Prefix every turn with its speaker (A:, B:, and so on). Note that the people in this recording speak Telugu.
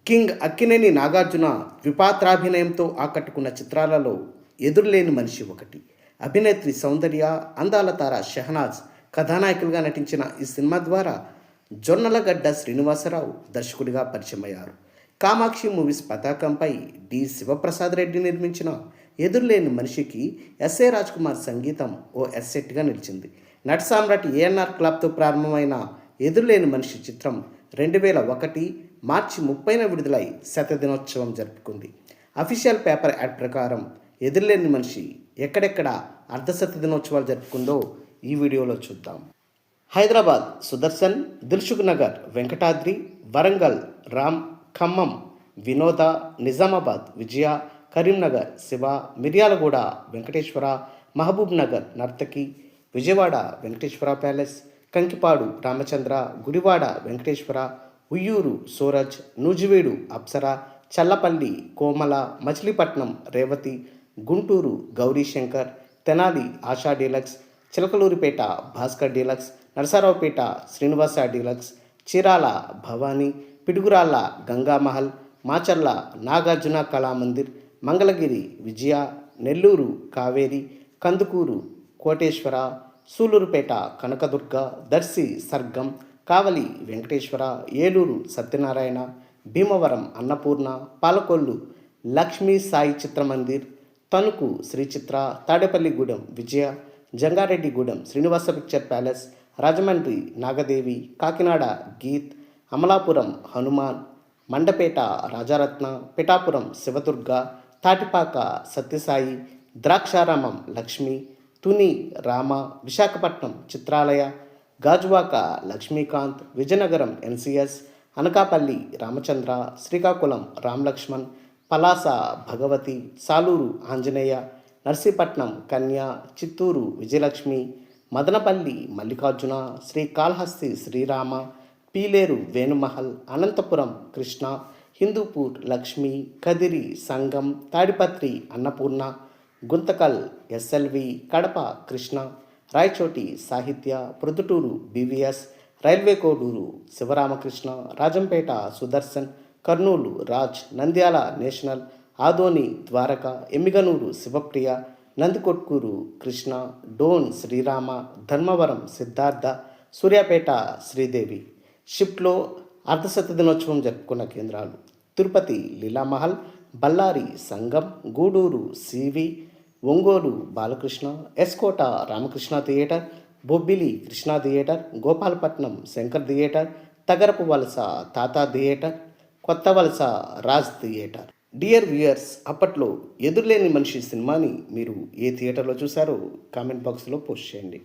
A: కింగ్ అక్కినేని నాగార్జున ద్విపాత్రాభినయంతో ఆకట్టుకున్న చిత్రాలలో ఎదురులేని మనిషి ఒకటి. అభినేత్రి సౌందర్య, అందాల తార షెహనాజ్ కథానాయకులుగా నటించిన ఈ సినిమా ద్వారా జొన్నలగడ్డ శ్రీనివాసరావు దర్శకుడిగా పరిచయమయ్యారు. కామాక్షి మూవీస్ పతాకంపై డి శివప్రసాద్ రెడ్డి నిర్మించిన ఎదురులేని మనిషికి ఎస్ఏ రాజ్ కుమార్ సంగీతం ఓ ఎస్సెట్గా నిలిచింది. నట సామ్రాట్ ఏఎన్ఆర్ క్లబ్తో ప్రారంభమైన ఎదురులేని మనిషి చిత్రం 2001 మార్చి 30న విడుదలై శతదినోత్సవం జరుపుకుంది. అఫీషియల్ పేపర్ యాడ్ ప్రకారం ఎదురులేని మనిషి ఎక్కడెక్కడ అర్ధశత దినోత్సవాలు జరుపుకుందో ఈ వీడియోలో చూద్దాం. Hyderabad Sudarshan, Dilsukh Nagar Venkatadri, Warangal Ram, Khammam Vinoda, Nizamabad Vijaya, Karimnagar Siva, Miryalaguda Venkateswara, Mahabub Nagar Narthaki, Vijayawada Venkateswara palace, Kankipadu Ramachandra, Gudivada Venkateswara, Uyyuru Suraj, Nuzvid Apsara, Challapalli Komala, Machilipatnam Revathi, Guntur Gowrishankar, Tenali Asha deluxe, Chilakaluripet Bhaskar deluxe, Narasaraopet Srinivasa deluxe, Chirala Bhavani, Piduguralla Gangamahal, Macherla Nagarjuna Kalamandir, Mangalagiri Vijaya, Nellore Kaveri, Kandukur Koteswara, Sullurpeta Kanakadurga, Darsi Sargam, Kavali Venkateswara, Eluru Satyanarayana, Bhimavaram Annapurna, Palakollu Lakshmi Sai Chitramandir, Tanuku Srichitra, Tadepalligudem విజయ, Jangareddygudem Srinivasa picture palace, Rajahmundry Nagadevi, Kakinada Geeth, Amalapuram Hanuman, Mandapeta Rajaratna, Pithapuram Sivadurga, Tatipaka Satyasai, Draksharamam Lakshmi, Tuni Rama, Visakhapatnam Chitralaya, Gajuwaka Lakshmikanth, Vizianagaram NCS, Anakapalli Ramachandra, Srikakulam Ramalakshman, Palasa Bhagavathi, Saluru Anjaneya, Narsipatnam Kanya, Chittoor Vijayalakshmi, Madanapalle Mallikarjuna, Srikalahasti Srirama, Pileru Venumahal, Anantapur Krishna, Hindupur Lakshmi, Kadiri Sangam, Tadipatri Annapurna, Guntakal SLV, Kadapa Krishna, Rayachoti Sahitya, Proddatur BVS, railway Koduru Sivaramakrishna, Rajampet Sudarshan, Kurnool Raj, Nandyal national, Adoni Dwaraka, Emmiganur Sivapriya, Nandikotkur Krishna, Dhone Srirama, Dharmavaram Siddhartha, Suryapet Sridevi. షిఫ్ట్లో అర్ధశత దినోత్సవం జరుపుకున్న కేంద్రాలు: Tirupati Leelamahal, Bellary Sangam, Gudur CV, Ongole Balakrishna, Skota Ramakrishna theatre, Bobbili Krishna theatre, Gopalapatnam Shankar theatre, Tagarapu Valasa Tata theatre, కొత్త వలస రాజ్ థియేటర్. డియర్ వ్యూయర్స్, అప్పట్లో ఎదురులేని మనిషి సినిమాని మీరు ఏ థియేటర్లో చూశారో కామెంట్ బాక్స్లో పోస్ట్ చేయండి.